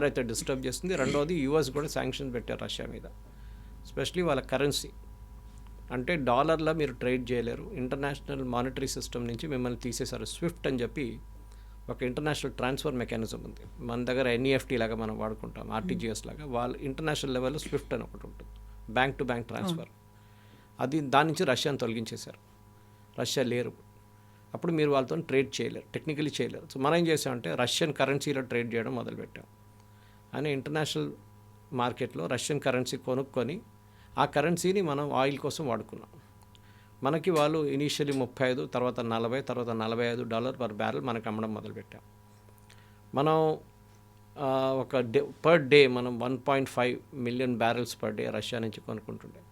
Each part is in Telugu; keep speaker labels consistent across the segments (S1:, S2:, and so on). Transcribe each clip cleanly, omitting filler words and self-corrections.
S1: అయితే డిస్టర్బ్ చేస్తుంది. రెండవది యూఎస్ కూడా శాంక్షన్ పెట్టారు రష్యా మీద, ఎస్పెషలీ వాళ్ళ కరెన్సీ. అంటే డాలర్లో మీరు ట్రేడ్ చేయలేరు, ఇంటర్నేషనల్ మానిటరీ సిస్టమ్ నుంచి మిమ్మల్ని తీసేశారు. స్విఫ్ట్ అని చెప్పి ఒక ఇంటర్నేషనల్ ట్రాన్స్ఫర్ మెకానిజం ఉంది మన దగ్గర, ఎన్ఈఎఫ్టీ లాగా మనం వాడుకుంటాం, ఆర్టీజీఎస్ లాగా. వాళ్ళు ఇంటర్నేషనల్ లెవెల్లో స్విఫ్ట్ అని ఒకటి ఉంటుంది, బ్యాంక్ టు బ్యాంక్ ట్రాన్స్ఫర్. అది దాని నుంచి రష్యాని తొలగించేశారు. రష్యా లేరు, అప్పుడు మీరు వాళ్ళతో ట్రేడ్ చేయలేరు, టెక్నికలీ చేయలేరు. సో మనం ఏం చేసామంటే రష్యన్ కరెన్సీలో ట్రేడ్ చేయడం మొదలుపెట్టాం. అని ఇంటర్నేషనల్ మార్కెట్లో రష్యన్ కరెన్సీ కొనుక్కొని ఆ కరెన్సీని మనం ఆయిల్ కోసం వాడుకున్నాం. మనకి వాళ్ళు ఇనీషియలీ 35, తర్వాత 40, తర్వాత $45 పర్ బ్యారెల్ మనకు అమ్మడం మొదలుపెట్టాం. మనం ఒక డే పర్ డే మనం 1.5 million barrels per day Russia నుంచి కొనుక్కుంటుండే.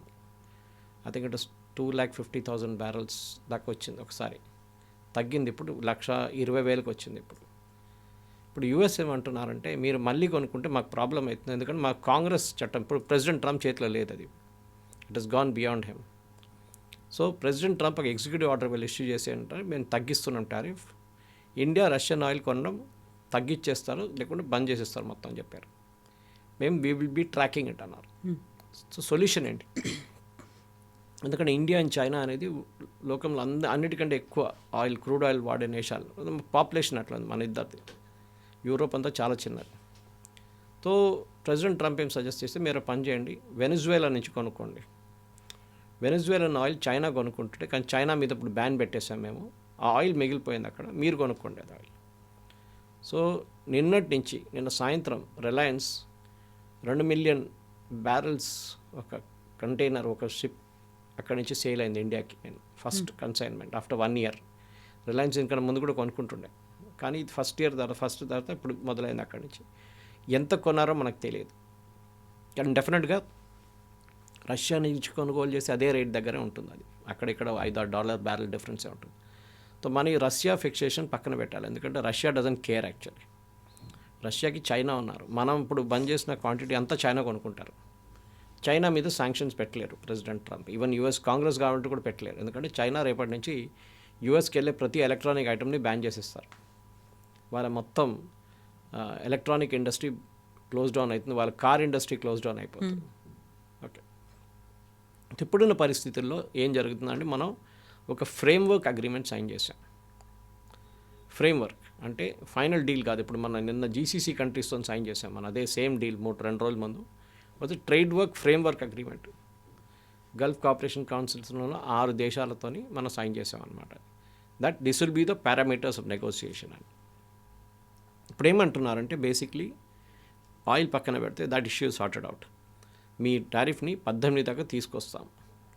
S1: ఐ థింక్ ఇట్ 250,000 బ్యారెల్స్ దాకా వచ్చింది ఒకసారి, తగ్గింది. ఇప్పుడు 120,000 వచ్చింది. ఇప్పుడు యూఎస్ ఏమంటున్నారంటే మీరు మళ్ళీ కొనుక్కుంటే మాకు ప్రాబ్లం అవుతుంది, ఎందుకంటే మాకు కాంగ్రెస్ చట్టం, ఇప్పుడు ప్రెసిడెంట్ ట్రంప్ చేతిలో లేదు అది, it has gone beyond him. So president Trump ఒక ఎగ్జిక్యూటివ్ ఆర్డర్ వీళ్ళు ఇష్యూ చేసి అంటే మేము తగ్గిస్తున్నాం టారిఫ్, ఇండియా రష్యన్ ఆయిల్ కొనడం తగ్గించేస్తారు, లేకుంటే బంద్ చేసేస్తారు మొత్తం అని చెప్పారు. మేము we will be tracking it అన్నారు. సో సొల్యూషన్ ఏంటి? ఎందుకంటే ఇండియా అండ్ చైనా అనేది లోకంలో అన్నిటికంటే ఎక్కువ ఆయిల్, క్రూడ్ ఆయిల్ వాడే దేశాలు. పాపులేషన్ అట్లా ఉంది మన ఇద్దరిది, యూరోప్ అంతా చాలా చిన్నది. సో ప్రెసిడెంట్ ట్రంప్ ఏం సజెస్ట్ చేస్తే మీరు పని చేయండి, వెనిజువేలా నుంచి కొనుక్కోండి. వెనిజువేలన్ ఆయిల్ చైనా కొనుక్కుంటుంటే, కానీ చైనా మీద ఇప్పుడు బ్యాన్ పెట్టేసాం మేము, ఆ ఆయిల్ మిగిలిపోయింది అక్కడ, మీరు కొనుక్కోండి అది ఆయిల్. సో నిన్న సాయంత్రం రిలయన్స్ 2 మిలియన్ బ్యారెల్స్ ఒక కంటైనర్, ఒక షిప్ అక్కడి నుంచి సేల్ అయింది ఇండియాకి. నేను first consignment after 1 year. Reliance ఇంకా ముందు కూడా కొనుక్కుంటుండే, కానీ ఇది ఫస్ట్ తర్వాత ఇప్పుడు మొదలైంది అక్కడి నుంచి. ఎంత కొన్నారో మనకు తెలియదు, కానీ డెఫినెట్గా రష్యా నుంచి కొనుగోలు చేసి అదే రేట్ దగ్గరే ఉంటుంది. అది అక్కడిక్కడ $5-6 బ్యారెల్ డిఫరెన్సే ఉంటుంది. సో మన రష్యా ఫిక్సేషన్ పక్కన పెట్టాలి, ఎందుకంటే రష్యా డజంట్ కేర్ యాక్చువల్లీ. రష్యాకి చైనా ఉన్నారు, మనం ఇప్పుడు బంద్ చేసిన క్వాంటిటీ అంతా చైనా కొనుక్కుంటారు. చైనా మీద శాంక్షన్స్ పెట్టలేరు president Trump, even US Congress government కూడా పెట్టలేరు, ఎందుకంటే చైనా రేపటి నుంచి యూఎస్కి వెళ్ళే ప్రతి ఎలక్ట్రానిక్ ఐటమ్ని బ్యాన్ చేసేస్తారు. వాళ్ళ మొత్తం ఎలక్ట్రానిక్ ఇండస్ట్రీ క్లోజ్ డౌన్ అవుతుంది, వాళ్ళ కార్ ఇండస్ట్రీ క్లోజ్ డౌన్ అయిపోతుంది. ఓకే, ఇప్పుడున్న పరిస్థితుల్లో ఏం జరుగుతుందంటే మనం ఒక ఫ్రేమ్వర్క్ అగ్రిమెంట్ సైన్ చేసాం. ఫ్రేమ్వర్క్ అంటే ఫైనల్ డీల్ కాదు. ఇప్పుడు మనం నిన్న జీసీసీ కంట్రీస్తో సైన్ చేసాం, మనం అదే సేమ్ డీల్ 2 రోజుల ముందు. అది trade work framework agreement, Gulf Cooperation కౌన్సిల్స్లో 6 దేశాలతోని మనం సైన్ చేసాం అనమాట. That this will be the parameters of negotiation అని. ఇప్పుడు ఏమంటున్నారంటే బేసిక్లీ ఆయిల్ పక్కన పెడితే దట్ ఇష్యూ సార్టెడ్ అవుట్, మీ టారిఫ్ని 18 దాకా తీసుకొస్తాం.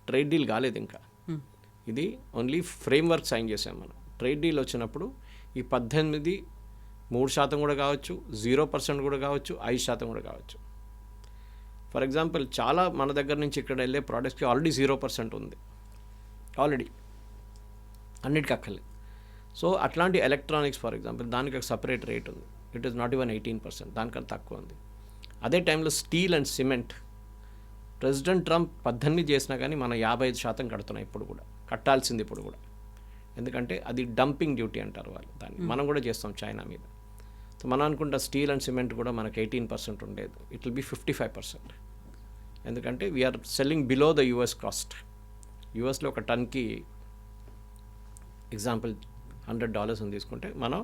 S1: ట్రేడ్ డీల్ కాలేదు ఇంకా, ఇది ఓన్లీ ఫ్రేమ్వర్క్ సైన్ చేసాం మనం. ట్రేడ్ డీల్ వచ్చినప్పుడు ఈ 18 3% కూడా కావచ్చు, 0% కూడా కావచ్చు, 5% కూడా కావచ్చు. ఫర్ ఎగ్జాంపుల్ చాలా మన దగ్గర నుంచి ఇక్కడ వెళ్ళే ప్రోడక్ట్స్కి ఆల్రెడీ 0% ఉంది, ఆల్రెడీ అన్నిటికీ అక్కర్లేదు. సో అట్లాంటి ఎలక్ట్రానిక్స్ ఫర్ ఎగ్జాంపుల్ దానికి ఒక సపరేట్ రేట్ ఉంది, ఇట్ ఈస్ నాట్ ఈవెన్ 18%, దానికన్నా తక్కువ ఉంది. అదే టైంలో steel and cement president Trump 18 చేసినా కానీ మనం 55% కడుతున్నాం ఇప్పుడు కూడా, కట్టాల్సింది ఇప్పుడు కూడా, ఎందుకంటే అది డంపింగ్ డ్యూటీ అంటారు వాళ్ళు దాన్ని. మనం కూడా చేస్తాం చైనా మీద. సో మనం అనుకుంటా స్టీల్ అండ్ సిమెంట్ కూడా మనకు 18% ఉండేది, ఇట్ విల్ బీ 55%, ఎందుకంటే we're selling below the US cost. యూఎస్లో ఒక టన్కి ఎగ్జాంపుల్ $100 అని తీసుకుంటే మనం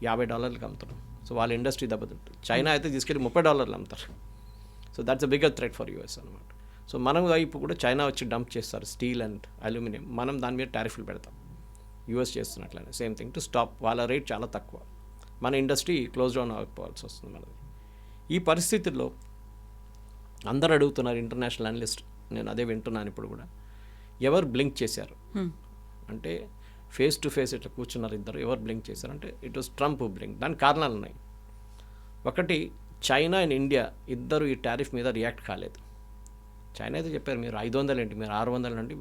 S1: $50 అమ్ముతున్నాం. సో వాళ్ళ ఇండస్ట్రీ దెబ్బతింటుంది. చైనా అయితే తీసుకెళ్ళి $30 అమ్ముతారు. So that's a bigger threat for US అనమాట. సో మనం వైపు కూడా చైనా వచ్చి డంప్ చేస్తారు స్టీల్ అండ్ అల్యూమినియం, మనం దాని మీద టారిఫ్లు పెడతాం. యూఎస్ చేస్తున్నట్లనే సేమ్ థింగ్ టు స్టాప్, వాళ్ళ రేట్ చాలా తక్కువ, మన ఇండస్ట్రీ క్లోజ్ డౌన్ అయిపోవాల్సి వస్తుంది మనది. ఈ పరిస్థితుల్లో అందరు అడుగుతున్నారు ఇంటర్నేషనల్ అనలిస్ట్, నేను అదే వింటున్నాను ఇప్పుడు కూడా, ఎవరు బ్లింక్ చేశారు అంటే ఫేస్ టు ఫేస్ ఇట్లా కూర్చున్నారు ఇద్దరు, ఎవరు బ్లింక్ చేశారంటే ఇట్ వాస్ ట్రంప్ బ్లింక్. దానికి కారణాలు ఉన్నాయి. ఒకటి, చైనా అండ్ ఇండియా ఇద్దరు ఈ టారిఫ్ మీద రియాక్ట్ కాలేదు. చైనా అయితే చెప్పారు మీరు 500 ఏంటి, మీరు 600 అండి,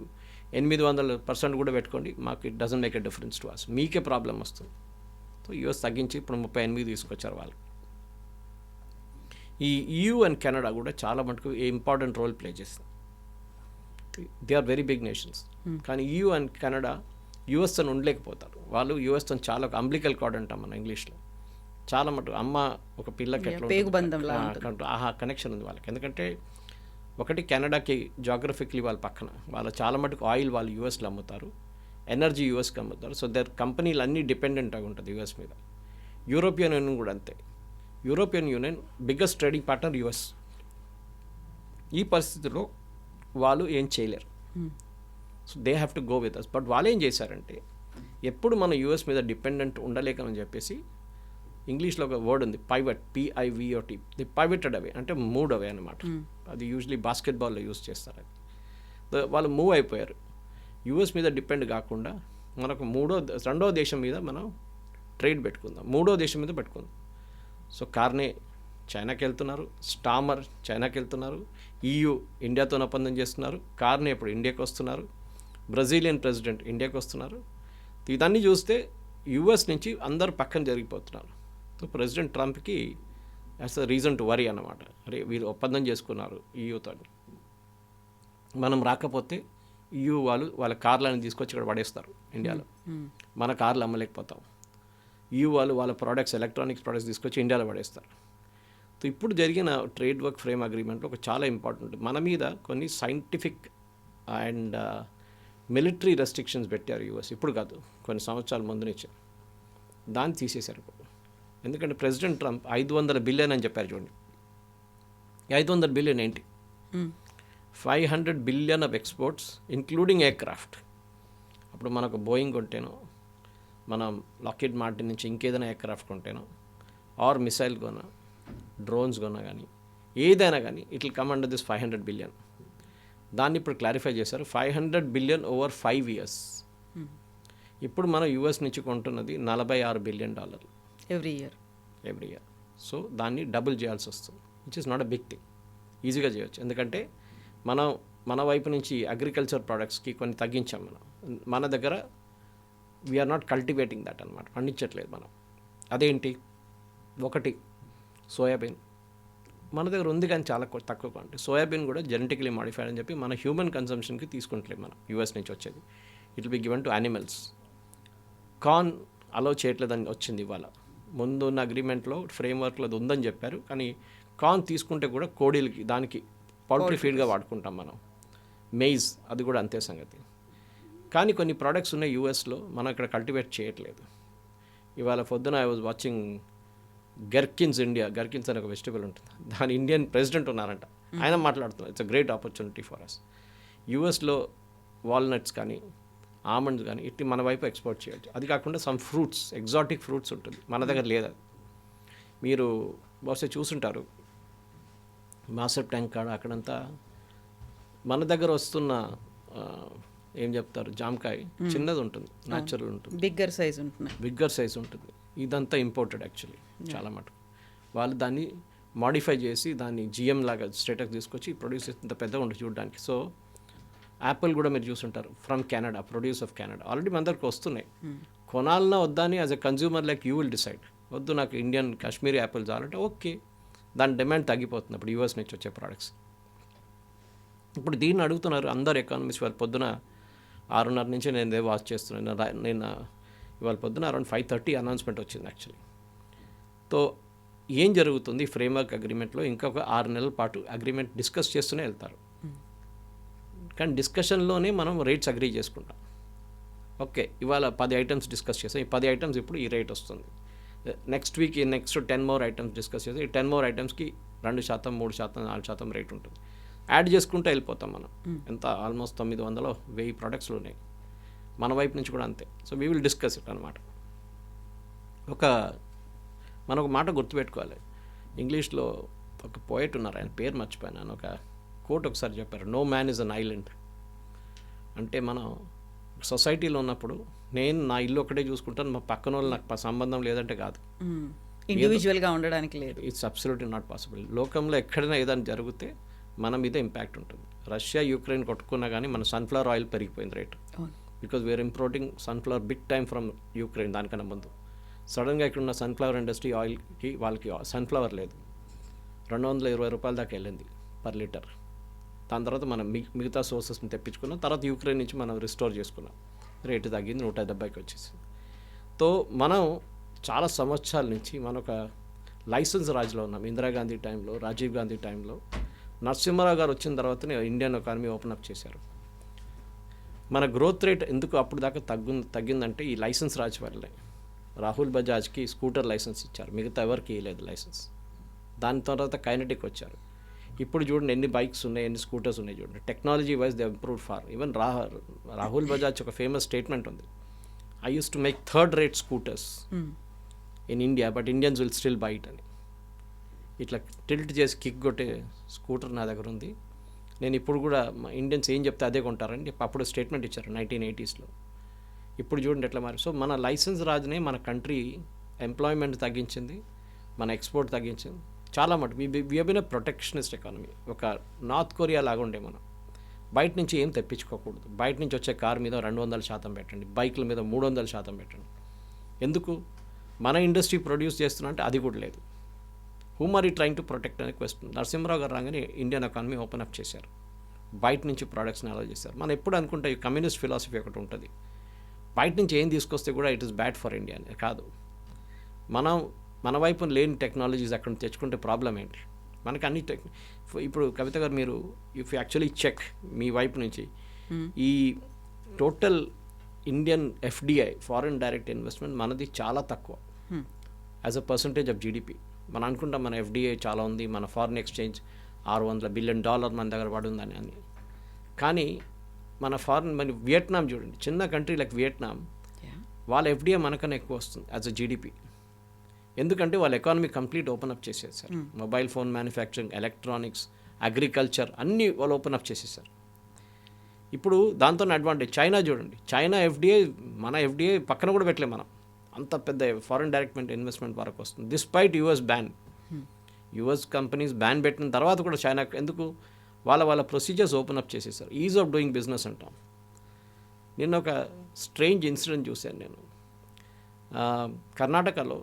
S1: 800% కూడా పెట్టుకోండి, మాకు it doesn't make a difference to us, మీకే ప్రాబ్లం వస్తుంది. సో యూఎస్ తగ్గించి ఇప్పుడు 38 తీసుకొచ్చారు వాళ్ళు. ఈ EU అండ్ కెనడా కూడా చాలా మటుకు ఇంపార్టెంట్ రోల్ ప్లే చేస్తుంది. They are very big nations. కానీ EU అండ్ కెనడా యూఎస్తో ఉండలేకపోతారు. వాళ్ళు యూఎస్తో చాలా అంబ్లికల్ కార్డ్ అంటాం మన ఇంగ్లీష్లో, చాలా మటు అమ్మ ఒక పిల్లకి ఎట్లా
S2: పేగుబంధంలా
S1: కనెక్షన్ ఉంది వాళ్ళకి. ఎందుకంటే ఒకటి కెనడాకి జాగ్రఫిక్లీ వాళ్ళ పక్కన, వాళ్ళ చాలా మటుకు ఆయిల్ వాళ్ళు యూఎస్లో అమ్ముతారు, ఎనర్జీ యూఎస్కి అమ్ముతారు. సో దర్ కంపెనీలు అన్నీ డిపెండెంట్గా ఉంటుంది యూఎస్ మీద. యూరోపియన్ యూనియన్ కూడా అంతే. European Union biggest trading partner US. ఈ పరిస్థితిలో వాళ్ళు ఏం చేయలేరు. So they have to go with us. But వాళ్ళు ఏం చేశారంటే, ఎప్పుడు మన యూఎస్ మీద డిపెండెంట్ ఉండలేకని చెప్పేసి, ఇంగ్లీష్లో ఒక వర్డ్ ఉంది పైవట్, PIVOT, ది పైవటెడ్ అవే, అంటే మూవ్ అవే అనమాట. అది యూజువలీ బాస్కెట్బాల్లో యూజ్ చేస్తారు. అది వాళ్ళు మూవ్ అయిపోయారు. యూఎస్ మీద డిపెండ్ కాకుండా మనకు రెండో దేశం మీద మనం ట్రేడ్ పెట్టుకుందాం, మూడో దేశం మీద పెట్టుకుందాం. సో కార్నే చైనాకి వెళ్తున్నారు, స్టామర్ చైనాకి వెళ్తున్నారు, EU ఇండియాతో ఒప్పందం చేస్తున్నారు, కార్నే ఇప్పుడు ఇండియాకి వస్తున్నారు, బ్రెజిలియన్ ప్రెసిడెంట్ ఇండియాకి వస్తున్నారు. ఇదన్నీ చూస్తే యూఎస్ నుంచి అందరు పక్కన జరిగిపోతున్నారు. సో ప్రెసిడెంట్ ట్రంప్కి has a reason to worry అన్నమాట. అరే వీళ్ళు ఒప్పందం చేసుకున్నారు EUతో, మనం రాకపోతే EU వాళ్ళు వాళ్ళ కార్లను తీసుకొచ్చి ఇక్కడ పడేస్తారు ఇండియాలో, మన కార్లు అమ్మలేకపోతాం. EU వాళ్ళు వాళ్ళ ప్రోడక్ట్స్, ఎలక్ట్రానిక్స్ ప్రోడక్ట్స్ తీసుకొచ్చి ఇండియాలో పడేస్తారు. సో ఇప్పుడు జరిగిన ట్రేడ్ వర్క్ ఫ్రేమ్ అగ్రిమెంట్లో ఒక చాలా ఇంపార్టెంట్, మన మీద కొన్ని సైంటిఫిక్ అండ్ మిలిటరీ రెస్ట్రిక్షన్స్ పెట్టారు యూఎస్. ఇప్పుడు కాదు, కొన్ని సంవత్సరాల ముందు నుంచి దాన్ని తీసేశారు ఇప్పుడు. ఎందుకంటే ప్రెసిడెంట్ ట్రంప్ 500 బిలియన్ అని చెప్పారు. చూడండి, 500 బిలియన్ ఏంటి? 500 billion of exports including aircraft. అప్పుడు మనకు బోయింగ్ కొంటేనో, మనం లాక్హీడ్ మార్టిన్ నుంచి ఇంకేదైనా ఎయిర్క్రాఫ్ట్ కొంటేనో, ఆర్ మిసైల్ కొన్నా, డ్రోన్స్ కొన్నా కానీ, ఏదైనా కానీ it will come under this 500 billion. దాన్ని ఇప్పుడు క్లారిఫై చేశారు, 500 బిలియన్ ఓవర్ 5 years. ఇప్పుడు మనం యూఎస్ నుంచి కొంటున్నది $46 బిలియన్
S2: ఎవ్రీ ఇయర్.
S1: సో దాన్ని డబుల్ చేయాల్సి వస్తుంది, which is not a big thing. ఈజీగా చేయొచ్చు. ఎందుకంటే మన వైపు నుంచి అగ్రికల్చర్ ప్రోడక్ట్స్కి కొన్ని తగ్గించాం మనం. మన దగ్గర వీఆర్ నాట్ కల్టివేటింగ్ దట్ అనమాట, పండించట్లేదు మనం. అదేంటి? ఒకటి సోయాబీన్ మన దగ్గర ఉంది కానీ చాలా తక్కువ క్వాంటిటీ. సోయాబీన్ కూడా జెనెటికలీ మాడిఫైడ్ అని చెప్పి మన హ్యూమన్ కన్సంప్షన్కి తీసుకుంటలేదు మనం, యూఎస్ నుంచి వచ్చేది. It will be given to animals. Corn allow చేయట్లేదని వచ్చింది ఇవాళ. ముందు ఉన్న అగ్రిమెంట్లో ఫ్రేమ్వర్క్లో అది ఉందని చెప్పారు, కానీ కార్న్ తీసుకుంటే కూడా కోడీలకి, దానికి పౌల్ట్రీ ఫీడ్గా వాడుకుంటాం మనం. మెయిజ్ అది కూడా అంతే సంగతి. కానీ కొన్ని ప్రోడక్ట్స్ ఉన్నాయి యూఎస్లో, మనం ఇక్కడ కల్టివేట్ చేయట్లేదు. ఇవాళ పొద్దున ఐ వాజ్ వాచింగ్ గర్కిన్స్ అనే ఒక వెజిటబుల్ ఉంటుంది, దాని ఇండియన్ ప్రెసిడెంట్ ఉన్నారంట, ఆయన మాట్లాడుతున్నారు. It's a great opportunity for us. యూఎస్లో వాల్నట్స్ కానీ, ఆమండ్స్ కానీ ఇట్టి మన వైపు ఎక్స్పోర్ట్ చేయొచ్చు. అది కాకుండా సమ్ ఫ్రూట్స్, ఎగ్జాటిక్ ఫ్రూట్స్ ఉంటుంది, మన దగ్గర లేదు. మీరు బహుశా చూసుంటారు, మాసప్ ట్యాంక్ కాడ అక్కడంతా మన దగ్గర వస్తున్న ఏం చెప్తారు, జామకాయ చిన్నది ఉంటుంది, న్యాచురల్ ఉంటుంది,
S2: బిగ్గర్ సైజ్ ఉంటుంది. ఇదంతా ఇంపోర్టెడ్ యాక్చువల్లీ చాలా మటుకు. వాళ్ళు దాన్ని మాడిఫై చేసి దాన్ని GM లాగా స్టేటస్ తీసుకొచ్చి ప్రొడ్యూస్ చేస్తే పెద్దగా ఉంటుంది చూడడానికి. సో యాపిల్ కూడా మీరు చూసుంటారు, from Canada, produce of Canada. Already మన దగ్గరకు వస్తున్నాయి. కొనాలన్నా వద్దా అని as a consumer like you will decide. వద్దు నాకు ఇండియన్ కాశ్మీరీ యాపిల్ చాలంటే ఓకే, దాని డిమాండ్ తగ్గిపోతుంది ఇప్పుడు యూఎస్ నుంచి వచ్చే ప్రోడక్ట్స్. ఇప్పుడు దీన్ని అడుగుతున్నారు అందరు ఎకానమిస్ట్. వాళ్ళు పొద్దున 6:30 నుంచి నేను వాచ్ చేస్తున్నాను. నేను ఇవాళ పొద్దున అరౌండ్ 5:30 అనౌన్స్మెంట్ వచ్చింది యాక్చువల్లీ. తో ఏం జరుగుతుంది ఫ్రేమ్వర్క్ అగ్రిమెంట్లో? ఇంకొక 6 నెలల పాటు అగ్రిమెంట్ డిస్కస్ చేస్తూనే వెళ్తారు. కానీ డిస్కషన్లోనే మనం రేట్స్ అగ్రీ చేసుకుంటాం. ఓకే, ఇవాళ 10 ఐటమ్స్ డిస్కస్ చేసాం, ఈ 10 ఐటమ్స్ ఇప్పుడు ఈ రేట్ వస్తుంది. Next week next 10 more items discuss చేసాం, ఈ 10 more ఐటమ్స్కి 2%, 3%, 4% రేట్ ఉంటుంది. యాడ్ చేసుకుంటూ వెళ్ళిపోతాం మనం. ఎంత ఆల్మోస్ట్ 900, 1000 ప్రోడక్ట్స్లు ఉన్నాయి. మన వైపు నుంచి కూడా అంతే. So we will discuss it అనమాట. మనం ఒక మాట గుర్తుపెట్టుకోవాలి. ఇంగ్లీష్లో ఒక పోయట్ ఉన్నారు, ఆయన పేరు మర్చిపోయాను. ఒక కోట్ ఒకసారి చెప్పారు, no man is an island. అంటే మనం సొసైటీలో ఉన్నప్పుడు నేను నా ఇల్లు ఒకటే చూసుకుంటాను, మా పక్కన వాళ్ళు నాకు సంబంధం లేదంటే కాదు, ఇండివిజువల్గా ఉండడానికి లేదు.
S1: It's absolutely not possible. లోకంలో ఎక్కడైనా ఏదైనా జరిగితే మన మీద ఇంపాక్ట్ ఉంటుంది. రష్యా యుక్రెయిన్ కొట్టుకున్నా కానీ మన సన్ఫ్లవర్ ఆయిల్ పెరిగిపోయింది rate, because we're importing sunflower big time from Ukraine. దానికన్నా ముందు సడన్గా ఇక్కడున్న సన్ఫ్లవర్ ఇండస్ట్రీ ఆయిల్కి వాళ్ళకి సన్ఫ్లవర్ లేదు, 220 రూపాయల దాకా వెళ్ళింది పర్ లీటర్. దాని తర్వాత మనం మిగతా సోర్సెస్ని తెప్పించుకున్నాం. తర్వాత యుక్రెయిన్ నుంచి మనం రిస్టోర్ చేసుకున్నాం, రేటు తగ్గింది, 170కి వచ్చేసింది. తో మనం చాలా సంవత్సరాల నుంచి మనం ఒక లైసెన్స్ రాజులో ఉన్నాం. ఇందిరాగాంధీ టైంలో, రాజీవ్ గాంధీ టైంలో, నరసింహారావు గారు వచ్చిన తర్వాతనే ఇండియన్ ఎకానమీ ఓపెన్ అప్ చేశారు. మన గ్రోత్ రేట్ ఎందుకు అప్పుడు దాకా తగ్గిందంటే ఈ లైసెన్స్ రాజు వల్లే. రాహుల్ బజాజ్కి స్కూటర్ లైసెన్స్ ఇచ్చారు, మిగతా ఎవరికి ఇవ్వలేదు లైసెన్స్. దాని తర్వాత కైనటిక్ వచ్చారు. ఇప్పుడు చూడండి ఎన్ని బైక్స్ ఉన్నాయి, ఎన్ని స్కూటర్స్ ఉన్నాయి చూడండి. Technology wise they improved far. Even Rahul Bajaj ఒక ఫేమస్ స్టేట్మెంట్ ఉంది, I use to make third rate scooters in India but Indians will still buy it అని. ఇట్లా టిల్ట్ చేసి కిక్ కొట్టే స్కూటర్ నా దగ్గర ఉంది. నేను ఇప్పుడు కూడా మా ఇండియన్స్ ఏం చెప్తే అదే కొంటారని చెప్పి అప్పుడు స్టేట్మెంట్ ఇచ్చారు 1980sలో. ఇప్పుడు చూడండి ఎట్లా మారి. సో మన లైసెన్స్ రాజునే మన కంట్రీ ఎంప్లాయ్మెంట్ తగ్గించింది, మన ఎక్స్పోర్ట్ తగ్గించింది చాలా మటుకు. We been a protectionist economy. ఒక నార్త్ కొరియా లాగా ఉండే మనం. బయట నుంచి ఏం తెప్పించుకోకూడదు. బయట నుంచి వచ్చే కారు మీద 200% పెట్టండి, బైకుల మీద 300% పెట్టండి. ఎందుకు? మన ఇండస్ట్రీ ప్రొడ్యూస్ చేస్తున్నా అంటే అది కూడా లేదు. Whom are you trying to protect అనే క్వశ్చన్. నరసింహరావు గారు రాగానే ఇండియన్ ఎకానమీ ఓపెన్ అప్ చేశారు, బయట నుంచి ప్రోడక్ట్స్ని అలౌ చేశారు. మనం ఎప్పుడు అనుకుంటే ఈ కమ్యూనిస్ట్ ఫిలాసఫీ ఒకటి ఉంటుంది, బయట నుంచి ఏం తీసుకొస్తే కూడా it is bad for India అని. కాదు, మన వైపు లేని టెక్నాలజీస్ అక్కడ తెచ్చుకుంటే ప్రాబ్లం ఏంటి? మనకి అన్ని ఇప్పుడు కవిత గారు మీరు ఇఫ్ యాక్చువల్లీ చెక్ మీ వైపు నుంచి ఈ total Indian FDI foreign direct investment మనది చాలా తక్కువ as a percentage of GDP. మనం అనుకుంటాం మన ఎఫ్డిఐ చాలా ఉంది, మన ఫారిన్ ఎక్స్చేంజ్ $600 బిలియన్ మన దగ్గర పడుందని అని. కానీ మన వియట్నాం చూడండి, చిన్న కంట్రీ లైక్ వియట్నాం, వాళ్ళ ఎఫ్డిఐ మనకన్నా ఎక్కువ వస్తుంది యాజ్ అ జీడిపి. ఎందుకంటే వాళ్ళ ఎకానమీ కంప్లీట్ ఓపెన్ అప్ చేసేసారు. Mobile phone manufacturing, electronics, agriculture అన్నీ వాళ్ళు ఓపెన్ అప్ చేసేసారు. ఇప్పుడు దాంతో అడ్వాంటేజ్ చైనా చూడండి, చైనా ఎఫ్డిఐ మన ఎఫ్డిఐ పక్కన కూడా పెట్టలేము మనం. అంత పెద్ద ఫారిన్ డైరెక్ట్ ఇన్వెస్ట్మెంట్ వరకు వస్తుంది. Despite US ban, US companies ban పెట్టిన తర్వాత కూడా చైనా ఎందుకు వాళ్ళ ప్రొసీజర్స్ ఓపెన్ అప్ చేసేసారు. ఈజ్ ఆఫ్ డూయింగ్ బిజినెస్ అంటాం. నిన్న ఒక స్ట్రేంజ్ ఇన్సిడెంట్ చూశాను నేను. కర్ణాటకలో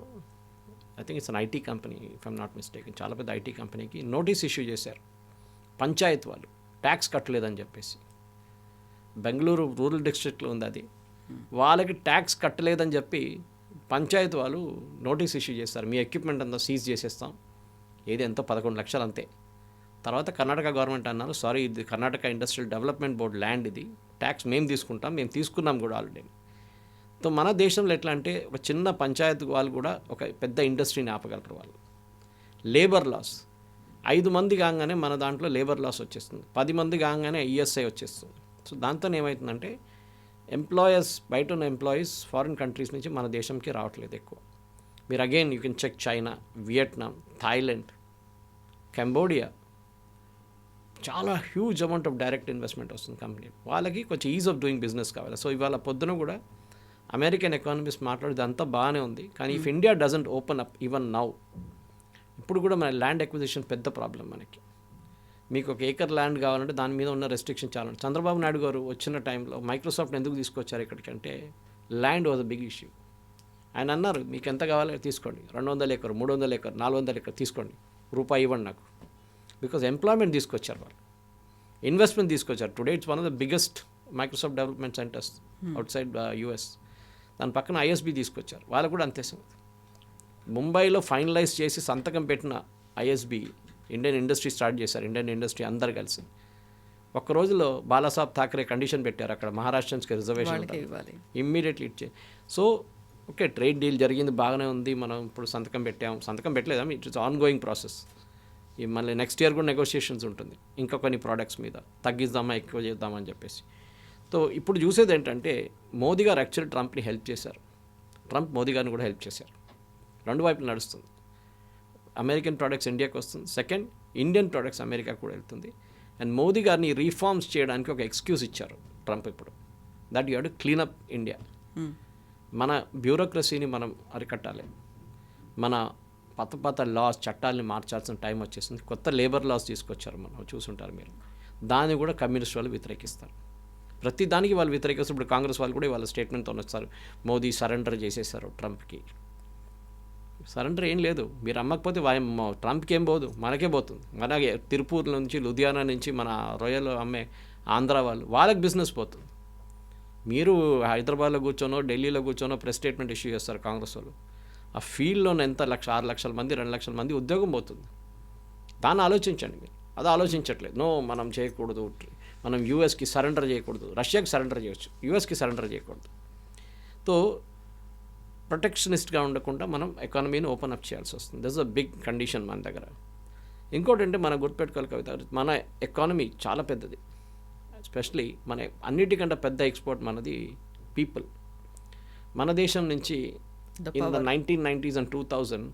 S1: I think it's an IT company, if I'm not mistaken, చాలా పెద్ద ఐటీ కంపెనీకి నోటీస్ ఇష్యూ చేశారు పంచాయత్ వాళ్ళు, ట్యాక్స్ కట్టలేదని చెప్పేసి. బెంగళూరు రూరల్ డిస్ట్రిక్ట్లో ఉంది అది. వాళ్ళకి ట్యాక్స్ కట్టలేదని చెప్పి పంచాయత్ వాళ్ళు నోటీస్ ఇష్యూ చేస్తారు, మీ ఎక్విప్మెంట్ అంతా సీజ్ చేసేస్తాం, ఏది ఎంతో 11 లక్షలు అంతే. తర్వాత కర్ణాటక గవర్నమెంట్ అన్నారు, సారీ ఇది Karnataka industrial development board land, ఇది ట్యాక్స్ మేము తీసుకుంటాం, మేము తీసుకున్నాం కూడా ఆల్రెడీ. సో మన దేశంలో ఎట్లా అంటే ఒక చిన్న పంచాయత్ వాళ్ళు కూడా ఒక పెద్ద ఇండస్ట్రీని ఆపగలరు వాళ్ళు. లేబర్ లాస్ 5 మంది కాగానే మన దాంట్లో లేబర్ లాస్ వచ్చేస్తుంది, 10 మంది కాగానే ఈఎస్ఐ వచ్చేస్తుంది. సో దాంతో ఏమవుతుందంటే ఎంప్లాయర్స్, బయట ఉన్న ఎంప్లాయీస్ ఫారిన్ కంట్రీస్ నుంచి మన దేశంకి రావట్లేదు ఎక్కువ. మీరు again you can check China, Vietnam, Thailand, Cambodia, చాలా huge amount of direct investment వస్తుంది కంపెనీ. వాళ్ళకి కొంచెం ఈజ్ ఆఫ్ డూయింగ్ బిజినెస్ కావాలి. సో ఇవాళ పొద్దున కూడా అమెరికన్ ఎకానమిస్ట్ మాట్లాడేది అంతా బాగానే ఉంది, కానీ if India doesn't open up even now, ఇప్పుడు కూడా మన ల్యాండ్ ఎక్విజిషన్ పెద్ద ప్రాబ్లం మనకి. మీకు ఒక ఏకర్ ల్యాండ్ కావాలంటే దాని మీద ఉన్న రెస్ట్రిక్షన్ చాలా. చంద్రబాబు నాయుడు గారు వచ్చిన టైంలో మైక్రోసాఫ్ట్ ఎందుకు తీసుకొచ్చారు ఇక్కడికి అంటే land was a big issue. ఆయన అన్నారు మీకు ఎంత కావాలో తీసుకోండి, 200 ఎకర్, 300 ఎకర్, 400 ఎకర్ తీసుకోండి, రూపాయి ఇవ్వండి నాకు. బికాజ్ ఎంప్లాయ్మెంట్ తీసుకొచ్చారు వాళ్ళు, ఇన్వెస్ట్మెంట్ తీసుకొచ్చారు. Today it's one of the biggest Microsoft development centres out side US. దాని పక్కన ఐఎస్బి తీసుకొచ్చారు, వాళ్ళు కూడా అంతే సంగతి. ముంబైలో ఫైనలైజ్ చేసి సంతకం పెట్టిన ఐఎస్బి ఇండియన్ ఇండస్ట్రీ స్టార్ట్ చేశారు, ఇండియన్ ఇండస్ట్రీ అందరు కలిసి. ఒక్క రోజులో బాలాసాహెబ్ థాకరే కండిషన్ పెట్టారు, అక్కడ మహారాష్ట్రన్స్కి రిజర్వేషన్ ఇమ్మీడియట్లీ ఇచ్చే. సో ఓకే, ట్రేడ్ డీల్ జరిగింది, బాగానే ఉంది, మనం ఇప్పుడు సంతకం పెట్టలేదా, ఇట్స్ ఆన్ గోయింగ్ ప్రాసెస్. మళ్ళీ నెక్స్ట్ ఇయర్ కూడా నెగోషియేషన్స్ ఉంటుంది ఇంకా కొన్ని ప్రోడక్ట్స్ మీద, తగ్గిద్దామా ఎక్కువ చేద్దామా అని చెప్పేసి. సో ఇప్పుడు చూసేది ఏంటంటే మోదీ గారు యాక్చువల్లీ ట్రంప్ని హెల్ప్ చేశారు, ట్రంప్ మోదీ గారిని కూడా హెల్ప్ చేశారు. రెండు వైపులు నడుస్తుంది. అమెరికన్ ప్రోడక్ట్స్ ఇండియాకి వస్తుంది, సెకండ్ ఇండియన్ ప్రోడక్ట్స్ అమెరికాకు కూడా వెళ్తుంది. అండ్ మోదీ గారిని రీఫార్మ్స్ చేయడానికి ఒక ఎక్స్క్యూజ్ ఇచ్చారు ట్రంప్ ఇప్పుడు, that you have to cleanup India. మన బ్యూరోక్రసీని మనం అరికట్టాలి, మన పాత లాస్ చట్టాలని మార్చాల్సిన టైం వచ్చేసింది. కొత్త లేబర్ లాస్ తీసుకొచ్చారు, మనం చూసుంటారు మీరు. దాన్ని కూడా కమ్యూనిస్ట్ వాళ్ళు వ్యతిరేకిస్తారు, ప్రతి దానికి వాళ్ళు వ్యతిరేకిస్తారు. ఇప్పుడు కాంగ్రెస్ వాళ్ళు కూడా వాళ్ళ స్టేట్మెంట్తో వస్తారు, మోదీ సరెండర్ చేసేసారు ట్రంప్కి. సరెండర్ ఏం లేదు, మీరు అమ్మకపోతే ట్రంప్కి ఏం పోదు, మనకే పోతుంది. మనకే తిరుపూర్ నుంచి, లుధియానా నుంచి మన రొయ్యలు అమ్మే ఆంధ్ర వాళ్ళకి బిజినెస్ పోతుంది. మీరు హైదరాబాద్లో కూర్చోనో ఢిల్లీలో కూర్చోనో ప్రెస్ స్టేట్మెంట్ ఇష్యూ చేస్తారు కాంగ్రెస్ వాళ్ళు, ఆ ఫీల్డ్లోనే ఎంత 6 లక్షల మంది 2 లక్షల మంది ఉద్యోగం పోతుంది. దాన్ని ఆలోచించండి మీరు. అది ఆలోచించట్లేదు. నో మనం చేయకూడదు, మనం యూఎస్కి సరెండర్ చేయకూడదు, రష్యాకి సరెండర్ చేయొచ్చు, యూఎస్కి సరెండర్ చేయకూడదు. సో ప్రొటెక్షనిస్ట్గా ఉండకుండా మనం ఎకానమీని ఓపెన్ అప్ చేయాల్సి వస్తుంది. దట్స్ అ బిగ్ కండిషన్ మన దగ్గర. ఇంకోటి అంటే మనం గుర్తుపెట్టుకోవాలి కవిత, మన ఎకానమీ చాలా పెద్దది. ఎస్పెషలీ మన అన్నిటికంటే పెద్ద ఎక్స్పోర్ట్ మనది పీపుల్. మన దేశం నుంచి ఇన్ ద 1990s and 2000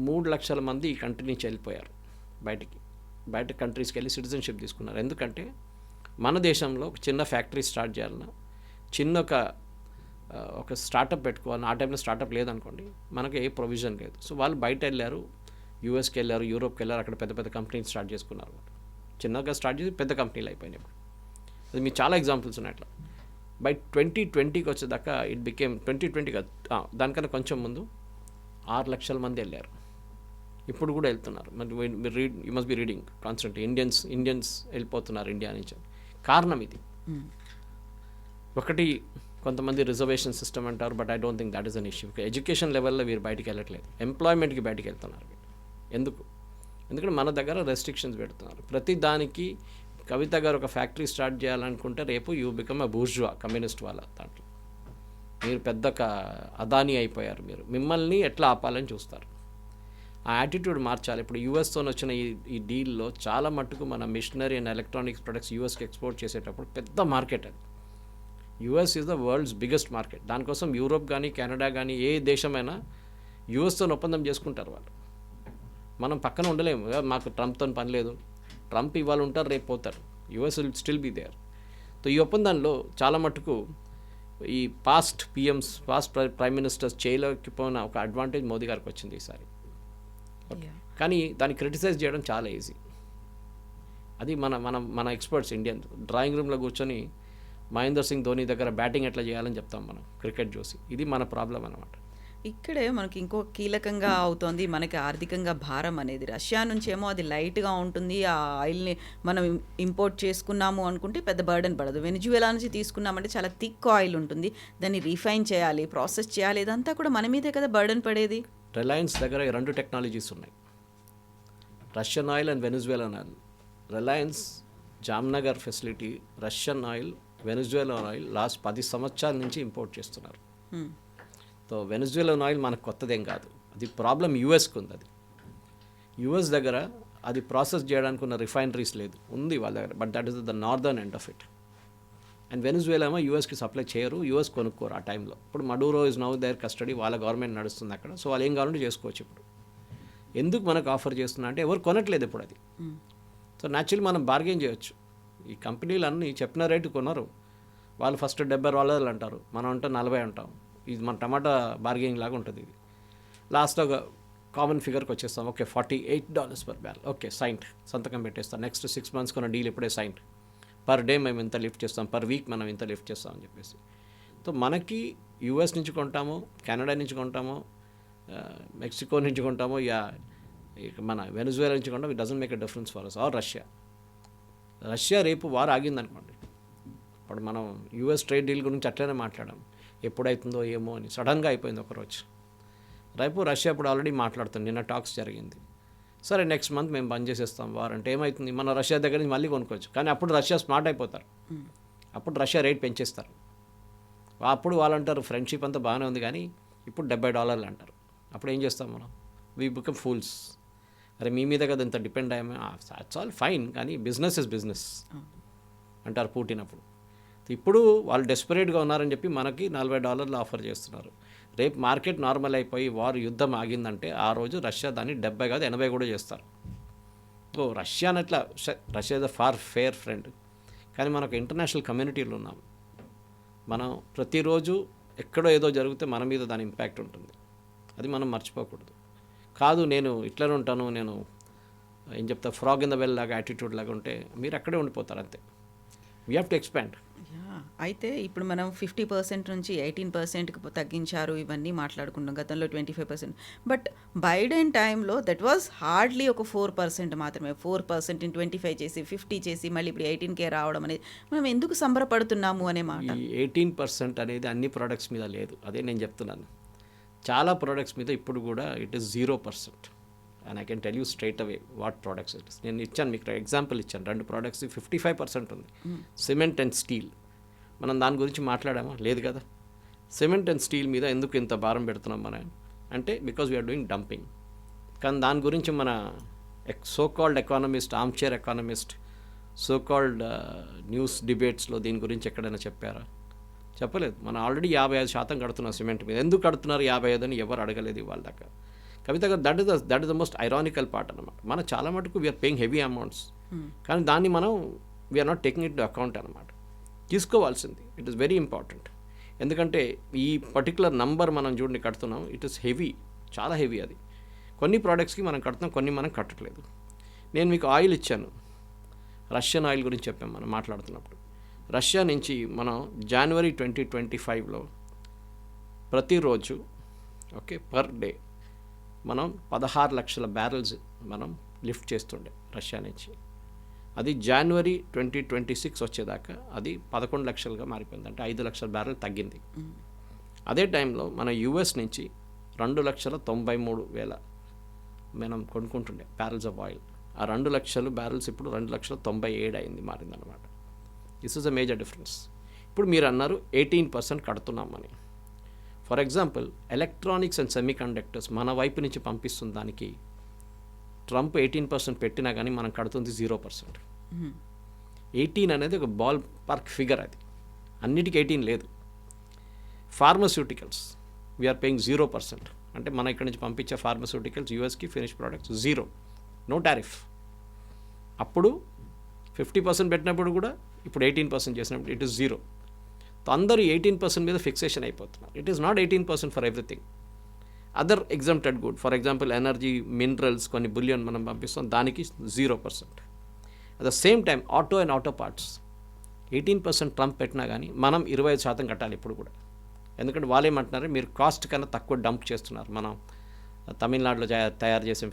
S1: 3 లక్షల మంది ఈ కంట్రీ నుంచి వెళ్ళిపోయారు బయట కంట్రీస్కి వెళ్ళి సిటిజన్షిప్ తీసుకున్నారు. ఎందుకంటే మన దేశంలో ఒక చిన్న ఫ్యాక్టరీ స్టార్ట్ చేయాలన్నా, చిన్న ఒక స్టార్టప్ పెట్టుకోవాలన్నా, ఆ టైంలో స్టార్టప్ లేదనుకోండి, మనకి ఏ ప్రొవిజన్ లేదు. సో వాళ్ళు బయట వెళ్ళారు, యూఎస్కి వెళ్ళారు, యూరోప్కి వెళ్ళారు, అక్కడ పెద్ద పెద్ద కంపెనీలు స్టార్ట్ చేసుకున్నారు. చిన్నగా స్టార్ట్ చేసి పెద్ద కంపెనీలు అయిపోయినాయి. అది మీకు చాలా ఎగ్జాంపుల్స్ ఉన్నాయి అట్లా. బై 2020కి వచ్చేదాకా ఇట్ బికేమ్ 2020 కాదు, దానికన్నా కొంచెం ముందు 6 లక్షల మంది వెళ్ళారు. ఇప్పుడు కూడా వెళ్తున్నారు. మరి మీరు you must be reading constant. Indians వెళ్ళిపోతున్నారు ఇండియా నుంచి. కారణం ఇది. ఒకటి, కొంతమంది రిజర్వేషన్ సిస్టమ్ అంటారు, but I don't think that is an issue. Education లెవెల్లో వీరు బయటికి వెళ్ళట్లేదు, ఎంప్లాయ్మెంట్కి బయటికి వెళ్తున్నారు. ఎందుకు? ఎందుకంటే మన దగ్గర రెస్ట్రిక్షన్స్ పెడుతున్నారు ప్రతి దానికి. కవిత గారు ఒక ఫ్యాక్టరీ స్టార్ట్ చేయాలనుకుంటే రేపు you become a bourgeois, communist వాళ్ళ దాంట్లో మీరు పెద్ద అదానీ అయిపోయారు. మిమ్మల్ని ఎట్లా ఆపాలని చూస్తారు. ఆ యాటిట్యూడ్ మార్చాలి. ఇప్పుడు యూఎస్తో వచ్చిన ఈ డీల్లో చాలా మట్టుకు మన మిషనరీ అండ్ ఎలక్ట్రానిక్స్ ప్రొడక్ట్స్ యూఎస్కి ఎక్స్పోర్ట్ చేసేటప్పుడు పెద్ద మార్కెట్ అది. US is the world's biggest market. దానికోసం యూరోప్ కానీ కెనడా కానీ ఏ దేశమైనా యూఎస్తో ఒప్పందం చేసుకుంటారు వాళ్ళు. మనం పక్కన ఉండలేము. మాకు ట్రంప్తో పని లేదు, ట్రంప్ ఇవాళ ఉంటారు, రేపు పోతారు, US will still be there. So ఈ ఒప్పందంలో చాలా మట్టుకు ఈ పాస్ట్ ప్రైమ్ మినిస్టర్స్ చేయలేకపోయిన ఒక అడ్వాంటేజ్ మోదీ గారికి వచ్చింది ఈసారి. కానీ దాన్ని క్రిటిసైజ్ చేయడం చాలా ఈజీ. అది మన ఎక్స్పర్ట్స్ ఇండియన్ డ్రాయింగ్ రూమ్లో కూర్చొని మహేందర్ సింగ్ ధోని దగ్గర బ్యాటింగ్ ఎట్లా చేయాలని చెప్తాం మనం క్రికెట్ చూసి. ఇది మన ప్రాబ్లం అన్నమాట.
S3: ఇక్కడే మనకి ఇంకో కీలకంగా అవుతోంది మనకి ఆర్థికంగా భారం అనేది. రష్యా నుంచి ఏమో అది లైట్గా ఉంటుంది, ఆ ఆయిల్ని మనం ఇంపోర్ట్ చేసుకున్నాము అనుకుంటే పెద్ద బర్డెన్ పడదు. వెనిజువేలా నుంచి తీసుకున్నామంటే చాలా థిక్ ఆయిల్ ఉంటుంది, దాన్ని రిఫైన్ చేయాలి, ప్రాసెస్ చేయాలి, ఇదంతా కూడా మన మీదే కదా బర్డెన్ పడేది.
S1: రిలయన్స్ దగ్గర 2 టెక్నాలజీస్ ఉన్నాయి, Russian oil and Venezuelan oil. Reliance Jamnagar facility Russian oil, Venezuelan oil last 10 సంవత్సరాల నుంచి ఇంపోర్ట్ చేస్తున్నారు. సో వెనిజువేలన్ ఆయిల్ మనకు కొత్తదేం కాదు. అది ప్రాబ్లం యూఎస్కి ఉంది. అది యూఎస్ దగ్గర అది ప్రాసెస్ చేయడానికి ఉన్న రిఫైనరీస్ లేదు, ఉంది వాళ్ళ దగ్గర, but that is the northern end of it. And Venezuela ఏమో యూఎస్కి సప్లై చేయరు, యూఎస్ కొనుక్కోరు ఆ టైంలో. ఇప్పుడు Maduro is now their custody, వాళ్ళ గవర్నమెంట్ నడుస్తుంది అక్కడ. సో వాళ్ళు ఏం కావాలంటే చేసుకోవచ్చు. ఇప్పుడు ఎందుకు మనకు ఆఫర్ చేస్తున్నా అంటే ఎవరు కొనట్లేదు ఇప్పుడు అది. సో న్యాచురల్ మనం బార్గెన్ చేయొచ్చు. ఈ కంపెనీలు అన్నీ చెప్పిన రేటు కొనరు. వాళ్ళు ఫస్ట్ $70 అంటారు, మనం అంటే 40 అంటాం. ఇది మన టమాటా బార్గెనింగ్ లాగా ఉంటుంది. ఇది లాస్ట్ ఒక కామన్ ఫిగర్కి వచ్చేస్తాం. Okay, $48 per barrel. Okay, signed, సంతకం పెట్టేస్తాం. నెక్స్ట్ 6 months కొన్న డీల్ ఇప్పుడే సైన్డ్. పర్ డే మేము ఇంత లిఫ్ట్ చేస్తాం, పర్ వీక్ మనం ఇంత లిఫ్ట్ చేస్తాం అని చెప్పేసి. సో మనకి యూఎస్ నుంచి కొంటామో, కెనడా నుంచి కొంటామో, మెక్సికో నుంచి కొంటామో, మన వెనిజువేలా నుంచి కొంటామో, it doesn't make a difference for us. Or Russia రేపు వార్ ఆగిందనుకోండి, ఇప్పుడు మనం యూఎస్ ట్రేడ్ డీల్ గురించి అట్లనే మాట్లాడాం, ఎప్పుడైతుందో ఏమో అని. సడన్గా అయిపోయింది ఒకరోజు. రేపు రష్యా ఇప్పుడు ఆల్రెడీ మాట్లాడుతుంది, నిన్న టాక్స్ జరిగింది. సరే నెక్స్ట్ మంత్ మేము బంద్ చేసేస్తాం వార్ అంటే ఏమవుతుంది, మన రష్యా దగ్గర నుంచి మళ్ళీ కొనుక్కోవచ్చు. కానీ అప్పుడు రష్యా స్మార్ట్ అయిపోతారు, అప్పుడు రష్యా రేట్ పెంచేస్తారు. అప్పుడు వాళ్ళు అంటారు ఫ్రెండ్షిప్ అంతా బాగానే ఉంది కానీ ఇప్పుడు $70 అంటారు. అప్పుడు ఏం చేస్తాం మనం? We become fools. అరే మీ మీద కదా ఇంత డిపెండ్ అయ్యాము, దట్స్ ఆల్ ఫైన్, కానీ బిజినెస్ ఇస్ బిజినెస్ అంటారు పుటిన్. అప్పుడు ఇప్పుడు వాళ్ళు డెస్పరేట్గా ఉన్నారని చెప్పి మనకి $40 ఆఫర్ చేస్తున్నారు. రేపు మార్కెట్ నార్మల్ అయిపోయి వారు యుద్ధం ఆగిందంటే ఆ రోజు రష్యా దాన్ని 70 కాదు 80 కూడా చేస్తారు. సో రష్యాని అట్లా, Russia is a far fair friend. కానీ మనకు ఇంటర్నేషనల్ కమ్యూనిటీలో ఉన్నాం. మనం ప్రతిరోజు ఎక్కడో ఏదో జరిగితే మన మీద దాని ఇంపాక్ట్ ఉంటుంది. అది మనం మర్చిపోకూడదు. కాదు నేను ఇట్లనే ఉంటాను, నేను ఏం చెప్తా ఫ్రాగ్ ఇన్ ద వెల్ లాగా యాటిట్యూడ్ లాగా ఉంటే మీరు అక్కడే ఉండిపోతారు అంతే. We have to expand.
S3: అయితే ఇప్పుడు మనం 50% నుంచి 18%కి తగ్గించారు, ఇవన్నీ మాట్లాడుకుంటాం. గతంలో 25%. బట్ బైడెన్ టైంలో దట్ వాజ్ హార్డ్లీ ఒక 4% మాత్రమే. 4% 25 చేసి 50 చేసి మళ్ళీ ఇప్పుడు 18K రావడం అనేది మనం ఎందుకు సంబరపడుతున్నాము అనే మాట.
S1: ఈ 18% అనేది అన్ని ప్రోడక్ట్స్ మీద లేదు, అదే నేను చెప్తున్నాను.
S2: చాలా ప్రోడక్ట్స్ మీద ఇప్పుడు కూడా it is 0%. And I can tell you straight away what products it is. నేను ఇచ్చాను మీకు ఎగ్జాంపుల్ ఇచ్చాను, 2 ప్రోడక్ట్స్ 55% ఉంది. Cement and steel. మనం దాని గురించి మాట్లాడామా? లేదు కదా. సిమెంట్ అండ్ స్టీల్ మీద ఎందుకు ఇంత భారం పెడుతున్నాం మనం అంటే బికాజ్ వీఆర్ డూయింగ్ డంపింగ్. కానీ దాని గురించి మన so called economist, armchair economist, so called news డిబేట్స్లో దీని గురించి ఎక్కడైనా చెప్పారా? చెప్పలేదు. మనం ఆల్రెడీ 55% కడుతున్నాం సిమెంట్ మీద. ఎందుకు కడుతున్నారు 55 అని ఎవరు అడగలేదు ఇవాళ దాకా. కవిత గారు, that is the most ironical part అనమాట. మనం చాలా మటుకు వీఆర్ పేయింగ్ హెవీ అమౌంట్స్, కానీ దాన్ని మనం we're not taking it to account అనమాట. తీసుకోవాల్సింది. It is very important. ఎందుకంటే ఈ పర్టికులర్ నంబర్ మనం చూడండి కడుతున్నాం, ఇట్ ఈస్ హెవీ, చాలా హెవీ. అది కొన్ని ప్రోడక్ట్స్కి మనం కడుతున్నాం, కొన్ని మనం కట్టట్లేదు. నేను మీకు ఆయిల్ ఇచ్చాను, రష్యన్ ఆయిల్ గురించి చెప్పాం మనం మాట్లాడుతున్నప్పుడు. రష్యా నుంచి మనం జనవరి 2025లో ప్రతిరోజు పర్ డే మనం 16 లక్షల బ్యారెల్స్ మనం లిఫ్ట్ చేస్తుండే రష్యా నుంచి. అది జనవరి 2026 వచ్చేదాకా అది 11 లక్షలుగా మారిపోయింది. అంటే 5 లక్షల బ్యారెల్ తగ్గింది. అదే టైంలో మన యుఎస్ నుంచి 2,93,000 మనం కొనుక్కుంటుండే బ్యారెల్స్ ఆఫ్ ఆయిల్. ఆ 2 లక్షలు బ్యారెల్స్ ఇప్పుడు 2,97,000 అయింది, మారిందనమాట. This is a major difference. ఇప్పుడు మీరు అన్నారు 18% కడుతున్నామని. For example electronics and semiconductors మన వైపు నుంచి పంపిస్తుంది దానికి ట్రంప్ 18% పెట్టినా కానీ మనం కడుతుంది 0%. 18 అనేది ఒక బాల్ పార్క్ ఫిగర్. అది అన్నిటికీ 18 లేదు. Pharmaceuticals we're paying 0%. అంటే మన ఇక్కడ నుంచి పంపించే ఫార్మస్యూటికల్స్ యూఎస్కి ఫినిష్ ప్రోడక్ట్స్ 0, నో టారిఫ్. అప్పుడు 50% పెట్టినప్పుడు కూడా ఇప్పుడు 18% చేసినప్పుడు ఇట్ ఈస్ 0. అందరూ 18% మీద ఫిక్సేషన్ అయిపోతున్నారు. It is not 18% for everything. Other exempted good, for example energy, minerals, కొన్ని బిలియన్ మనం పంపిస్తాం, దానికి 0%. At the same time auto and auto parts 18% Trump పెట్టినా కానీ మనం 25% కట్టాలి ఇప్పుడు కూడా. ఎందుకంటే వాళ్ళు ఏమంటున్నారు, మీరు కాస్ట్ కన్నా తక్కువ డంప్ చేస్తున్నారు. మనం తమిళనాడులో తయారు చేసే